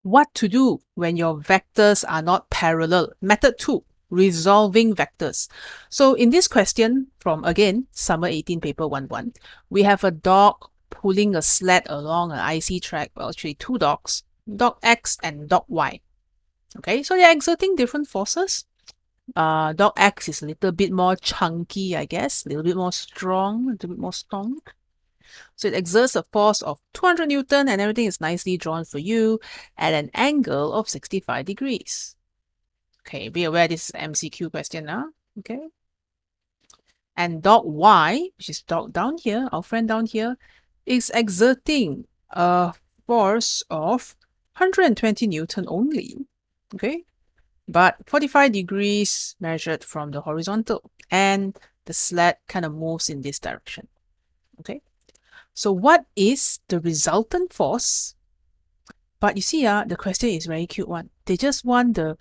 What to do when your vectors are not parallel. Method 2, resolving vectors. So in this question from, again, Summer 18 Paper 11, we have a dog pulling a sled along an icy track. Well, actually two dogs, dog X and dog Y. Okay, so they're exerting different forces. Dog X is a little bit more chunky, I guess, a little bit more strong, a little bit more strong. So it exerts a force of 200 Newton and everything is nicely drawn for you at an angle of 65 degrees. Okay, be aware this is an MCQ question now. Okay. And dog Y, which is dog down here, our friend down here, is exerting a force of 120 Newton only. Okay. But 45 degrees measured from the horizontal, and the sled kind of moves in this direction. Okay. So what is the resultant force? But you see, the question is very cute one. They just want the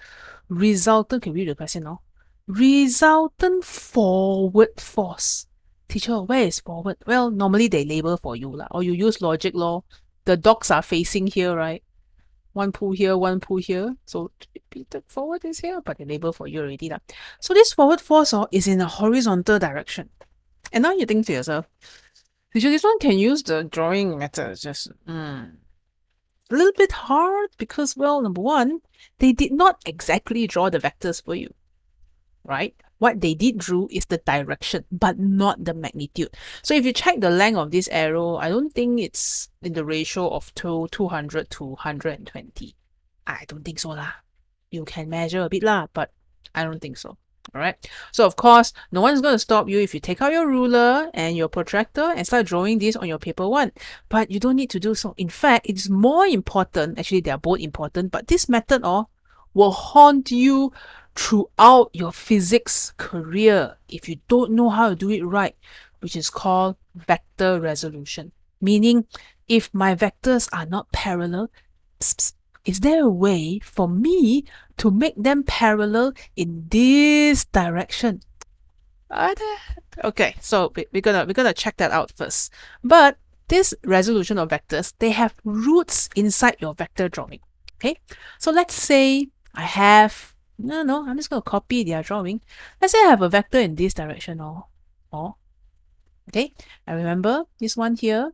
resultant, can we read the question now? Resultant forward force. Teacher, where is forward? Well, normally they label for you, or you use logic law. The dogs are facing here, right? One pull here, one pull here. So repeated forward is here, but they label for you already. So this forward force is in a horizontal direction. And now you think to yourself, teacher, this one can use the drawing method. Just a little bit hard because, well, number one, they did not exactly draw the vectors for you, right? What they did draw is the direction, but not the magnitude. So if you check the length of this arrow, I don't think it's in the ratio of 200 to 120. I don't think so lah. You can measure a bit lah, but I don't think so. All right. So of course, no one's going to stop you if you take out your ruler and your protractor and start drawing this on your paper 1. But you don't need to do so. In fact, it's more important. Actually, they are both important, but this method will haunt you throughout your physics career if you don't know how to do it right, which is called vector resolution. Meaning, if my vectors are not parallel, is there a way for me to make them parallel in this direction? Okay, so we're gonna check that out first. But this resolution of vectors, they have roots inside your vector drawing. Okay, so let's say I have I'm just gonna copy their drawing. Let's say I have a vector in this direction or okay, and remember this one here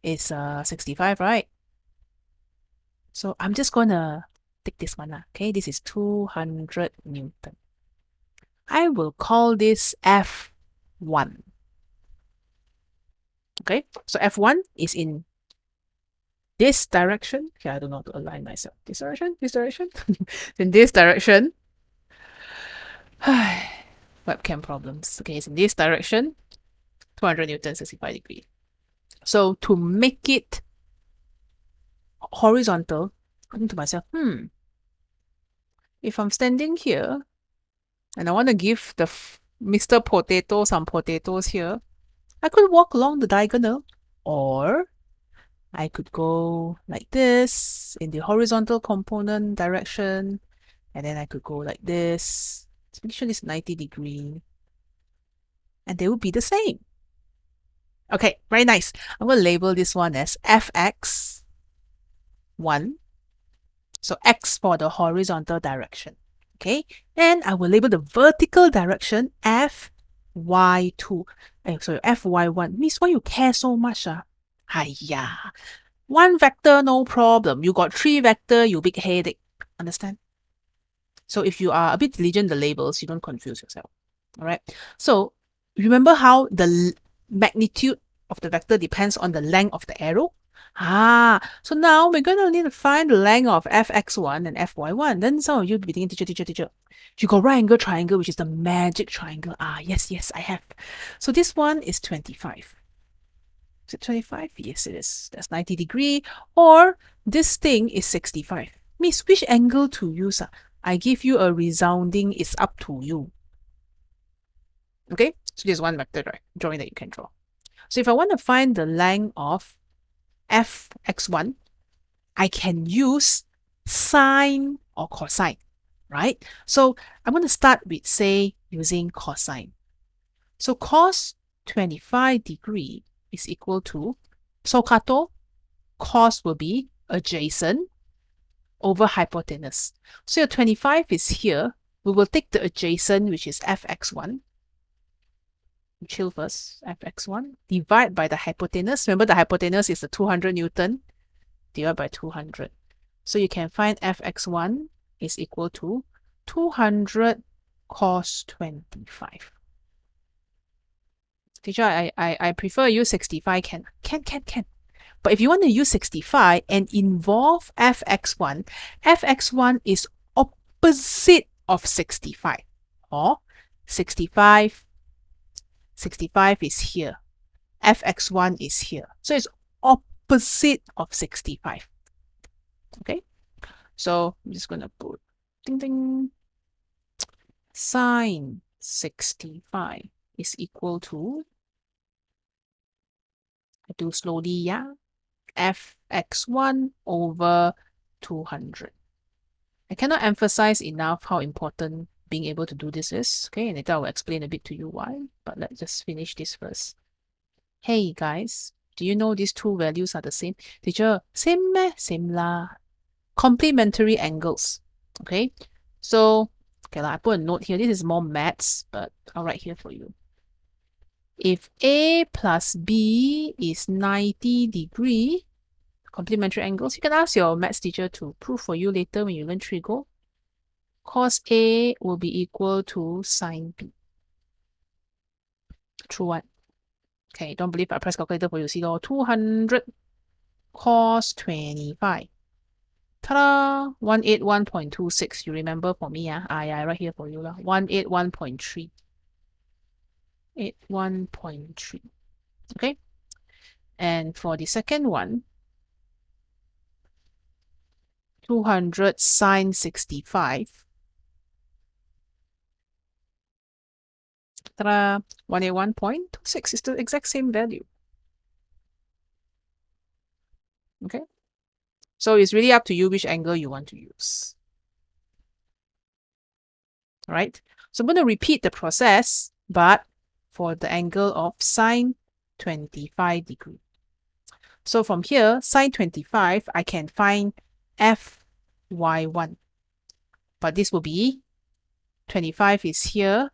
is 65, right? So I'm just gonna take this one. Okay, this is 200 Newton. I will call this F1. Okay, so F1 is in this direction. Okay, I don't know how to align myself. This direction, in this direction. Webcam problems. Okay, it's in this direction. 200 Newton, 65 degrees. So to make it horizontal, I think to myself, if I'm standing here and I want to give the Mr. Potato some potatoes here, I could walk along the diagonal, or I could go like this in the horizontal component direction, and then I could go like this. Let's make sure this 90 degree, and they would be the same. Okay, very nice. I'm going to label this one as FX1. So X for the horizontal direction. Okay, and I will label the vertical direction FY2. Sorry, FY1. Miss, why you care so much? Hiya. One vector, no problem. You got 3 vector, you big headache. Understand? So if you are a bit diligent, the labels, you don't confuse yourself. All right. So remember how the magnitude of the vector depends on the length of the arrow? So now we're going to need to find the length of fx1 and fy1. Then some of you will be thinking, teacher, you got right angle triangle, which is the magic triangle. Yes, I have. So this one is 25. Is it 25? Yes, it is. That's 90 degree. Or this thing is 65. Miss, which angle to use? I give you a resounding, it's up to you. Okay, so there's one vector drawing that you can draw. So if I want to find the length of fx1, I can use sine or cosine, right? So I'm going to start with, say, using cosine. So cos 25 degree is equal to, so kato, cos will be adjacent over hypotenuse. So your 25 is here. We will take the adjacent, which is fx1. Chill first, fx1. Divide by the hypotenuse. Remember the hypotenuse is the 200 Newton. Divide by 200. So you can find fx1 is equal to 200 cos 25. Teacher, I prefer use 65. Can. But if you want to use 65 and involve fx1, fx1 is opposite of 65. Or 65 is here. fx1 is here. So it's opposite of 65. Okay? So I'm just going to put ding ding. Sine 65 is equal to, I do slowly, yeah, fx1 over 200. I cannot emphasize enough how important being able to do this is. Okay, and later I will explain a bit to you why, but let's just finish this first. Hey guys, do you know these two values are the same? Teacher, same meh? Same lah. Complementary angles. Okay, so okay, I put a note here. This is more maths, but I'll write here for you. If A plus B is 90 degree, complementary angles, you can ask your maths teacher to prove for you later when you learn trigo. Cos A will be equal to sine B. True one. Okay, don't believe I press calculator for you. See, 200 cos 25. Ta-da! 181.26. You remember for me, yeah? Yeah, right here for you. 181.3. 81.3. Okay? And for the second one, 200 sine 65. Ta-da! 181.26 is the exact same value. Okay? So it's really up to you which angle you want to use. All right? So I'm going to repeat the process, but for the angle of sine 25 degree. So from here, sine 25, I can find fy1. But this will be 25 is here.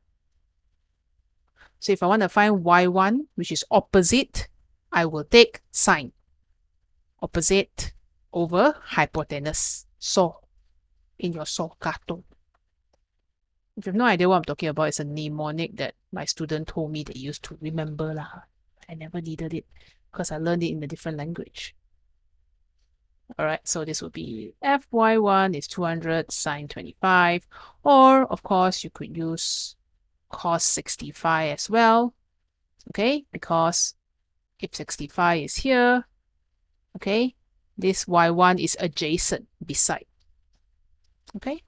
So if I want to find y1, which is opposite, I will take sine. Opposite over hypotenuse. So, in your carton. If you have no idea what I'm talking about, it's a mnemonic that my student told me they used to remember lah. I never needed it because I learned it in a different language. Alright, so this would be fy1 is 200 sine 25. Or, of course, you could use cos 65 as well. Okay, because if 65 is here, okay, this y1 is adjacent beside. Okay,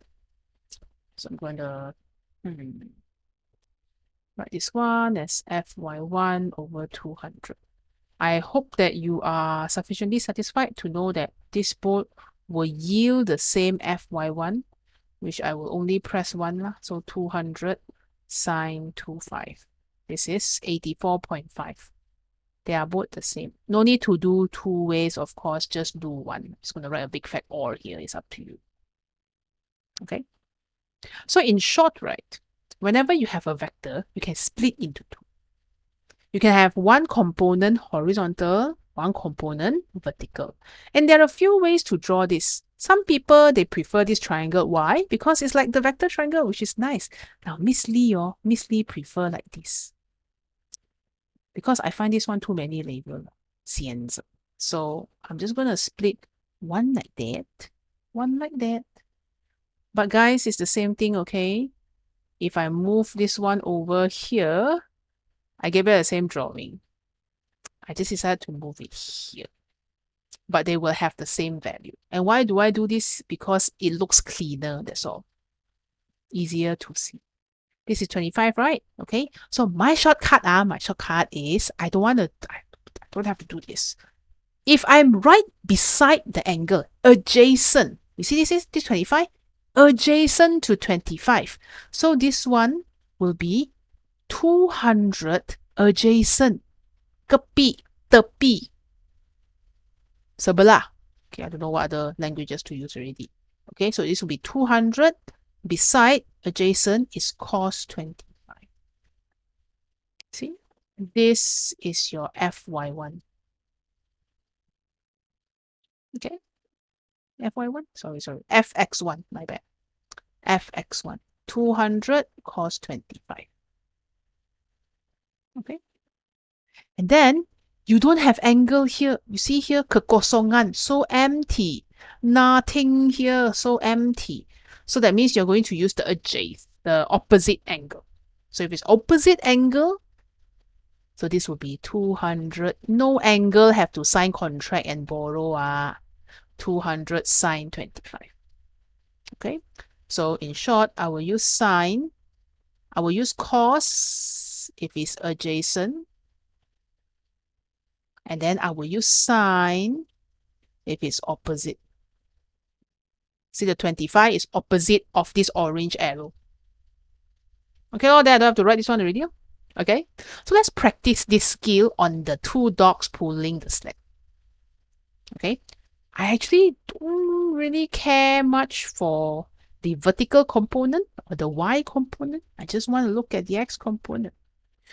so I'm going to write this one as fy1 over 200. I hope that you are sufficiently satisfied to know that this board will yield the same fy1, which I will only press 1 lah. So 200 sine 25. This is 84.5. They are both the same. No need to do two ways, of course, just do one. I'm just going to write a big fat OR here. It's up to you. Okay. So in short, right, whenever you have a vector, you can split into two. You can have one component horizontal, one component vertical. And there are a few ways to draw this. Some people, they prefer this triangle. Why? Because it's like the vector triangle, which is nice. Now, Miss Lee prefer like this. Because I find this one too many labels. So I'm just going to split one like that, one like that. But guys, it's the same thing, okay? If I move this one over here, I give it the same drawing. I just decided to move it here. But they will have the same value. And why do I do this? Because it looks cleaner, that's all. Easier to see. This is 25, right? Okay. So my shortcut is I don't have to do this. If I'm right beside the angle, adjacent, you see this 25? Adjacent to 25. So this one will be 200 adjacent. Tepi. Sebelah. Okay, I don't know what other languages to use already. Okay, so this will be 200 beside adjacent is cos 25. See, this is your FY1. Okay, FY1, sorry, FX1, my bad. FX1, 200 cos 25. Okay, and then you don't have angle here. You see here, kekosongan, so empty. Nothing here, so empty. So that means you're going to use the adjacent, the opposite angle. So if it's opposite angle, so this will be 200. No angle, have to sign contract and borrow. 200 sine 25. Okay, so in short, I will use sine. I will use cos if it's adjacent. And then I will use sine if it's opposite. See, the 25 is opposite of this orange arrow. Okay, all that I don't have to write this one already. Okay, so let's practice this skill on the two dogs pulling the sled. Okay, I actually don't really care much for the vertical component or the y component. I just want to look at the x component.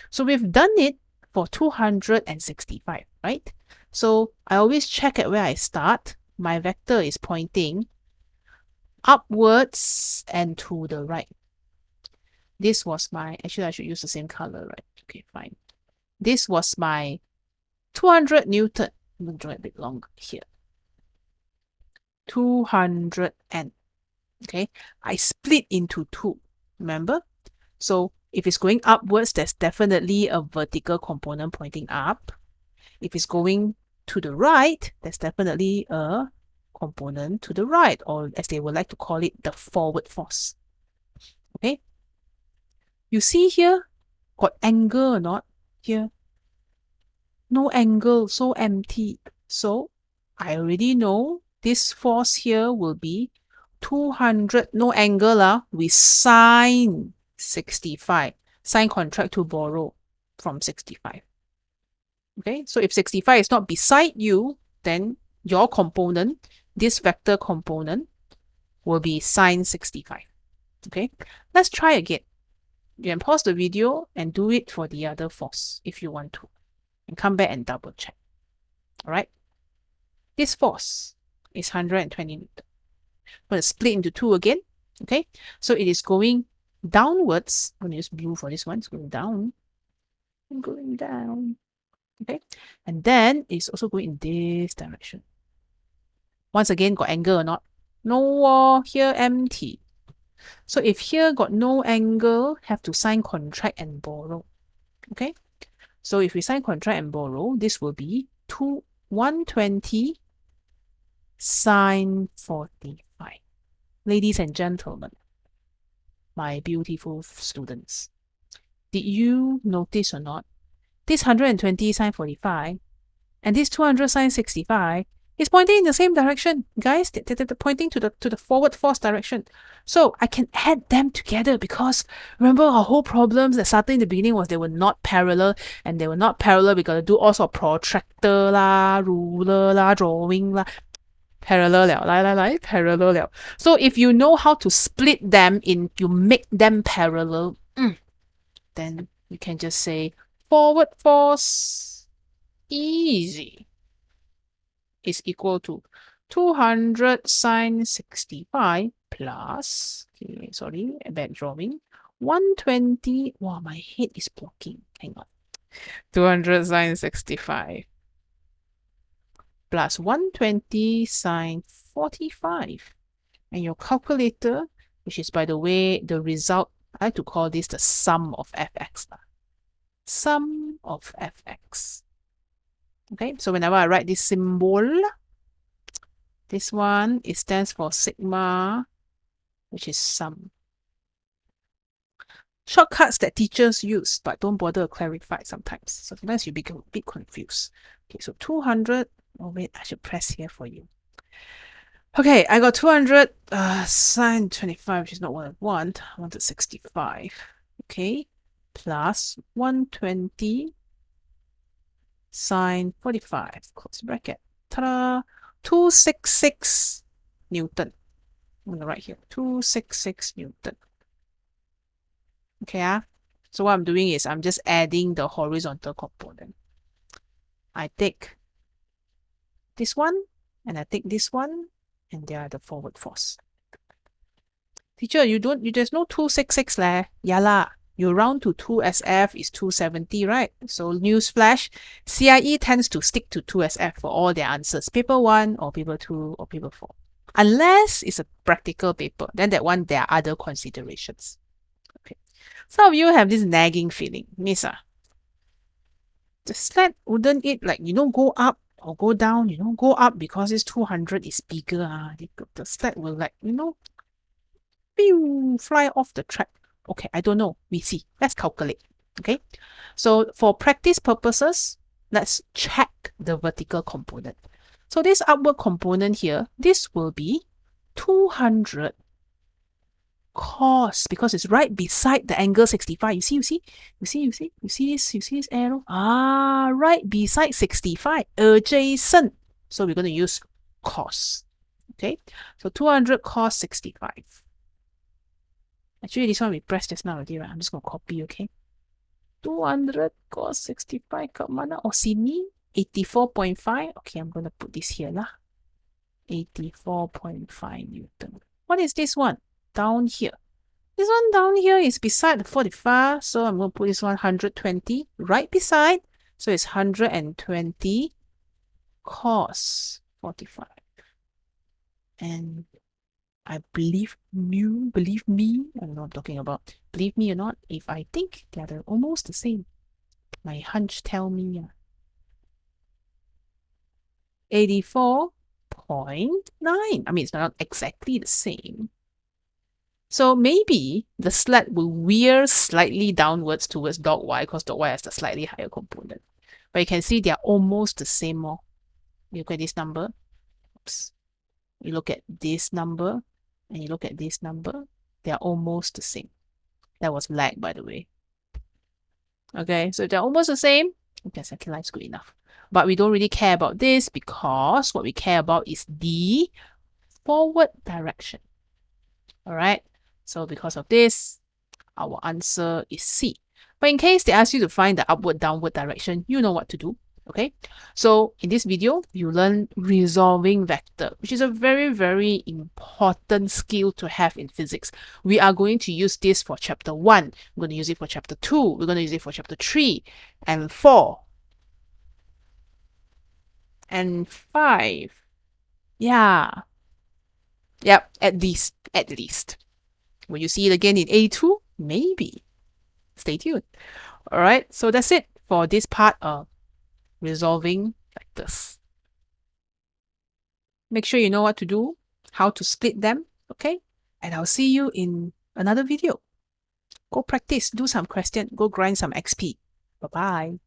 So we've done it for 265, right? So I always check at where I start. My vector is pointing upwards and to the right. This was my, actually I should use the same color, right? Okay, fine. This was my 200 Newton. I'm going to draw it a bit longer here. 200 N. Okay, I split into two, remember? So if it's going upwards, there's definitely a vertical component pointing up. If it's going to the right, there's definitely a component to the right, or as they would like to call it, the forward force. Okay, you see here, got angle or not? Here, no angle, so empty. So I already know this force here will be 200, no angle, we sine 65. Sign contract to borrow from 65. Okay, so if 65 is not beside you, then your component, this vector component, will be sine 65. Okay, let's try again. You can pause the video and do it for the other force if you want to. And come back and double check. Alright, this force is 120 Newton. I'm going to split into two again. Okay, so it is going downwards. I'm going to use blue for this one. It's going down. I'm going down. Okay, and then it's also going in this direction. Once again, got angle or not? No, here empty. So if here got no angle, have to sign contract and borrow. Okay, so if we sign contract and borrow, this will be 120 sine 45. Ladies and gentlemen, my beautiful students, did you notice or not? This 120 sine 45 and this 200 sine 65 is pointing in the same direction, guys. They're pointing to the forward force direction. So I can add them together because remember our whole problems that started in the beginning was they were not parallel, and they were not parallel. We got to do all sort of protractor lah, ruler lah, drawing lah. Parallel 了，来parallel 了。So if you know how to split them in, you make them parallel, then you can just say forward force easy is equal to 200 sine 65 plus, okay, sorry, bad drawing, 120, wow, my head is blocking, hang on, 200 sine 65 plus 120 sine 45. And your calculator, which is, by the way, the result, I like to call this the sum of fx. Sum of fx. Okay, so whenever I write this symbol, this one, it stands for sigma, which is sum. Shortcuts that teachers use, but don't bother to clarify sometimes. So sometimes you become a bit confused. Okay, so 200, oh wait, I should press here for you. Okay, I got 200 sine 25, which is not what I want. I wanted 65. Okay, plus 120 sine 45, close bracket. Ta-da! 266 Newton. I'm going to write here 266 Newton. Okay, so what I'm doing is I'm just adding the horizontal component. I take this one and I take this one, and they are the forward force. Teacher, there's no 266 leh. Yeah lah. You round to 2SF is 270, right? So newsflash, CIE tends to stick to 2SF for all their answers. Paper 1 or paper 2 or paper 4. Unless it's a practical paper, then that one there are other considerations. Okay. Some of you have this nagging feeling. Miss, the slat wouldn't it go up or go down, go up because this 200 is bigger. The slat will fly off the track. Okay, I don't know. We see. Let's calculate. Okay, so for practice purposes, let's check the vertical component. So this upward component here, this will be 200 cos, because it's right beside the angle 65. You see this arrow? Right beside 65, adjacent. So we're going to use cos. Okay, so 200 cos 65. Actually, this one we pressed just now already, right? I'm just going to copy, okay? 200 cos 65 kat mana? Oh, sini 84.5. Okay, I'm going to put this here lah. 84.5 Newton. What is this one? Down here. This one down here is beside the 45. So I'm going to put this one 120 right beside. So it's 120 cos 45. And I believe me, I don't know what I'm talking about. Believe me or not, if I think they're almost the same. My hunch tell me 84.9. I mean, it's not exactly the same. So maybe the slat will veer slightly downwards towards dog Y, because dog Y has the slightly higher component. But you can see they are almost the same. You look at this number. Oops. You look at this number. And you look at this number, they are almost the same. That was lag, by the way. Okay, so they're almost the same. Okay, second line is good enough. But we don't really care about this, because what we care about is the forward direction. All right, so because of this, our answer is C. But in case they ask you to find the upward, downward direction, you know what to do. Okay, so in this video, you learn resolving vector, which is a very, very important skill to have in physics. We are going to use this for chapter 1. We're going to use it for chapter 2. We're going to use it for chapter 3 and 4 and 5. Yeah. Yep, at least. Will you see it again in A2? Maybe. Stay tuned. All right, so that's it for this part of resolving vectors. Make sure you know what to do, how to split them, okay? And I'll see you in another video. Go practice, do some question, go grind some XP. Bye-bye.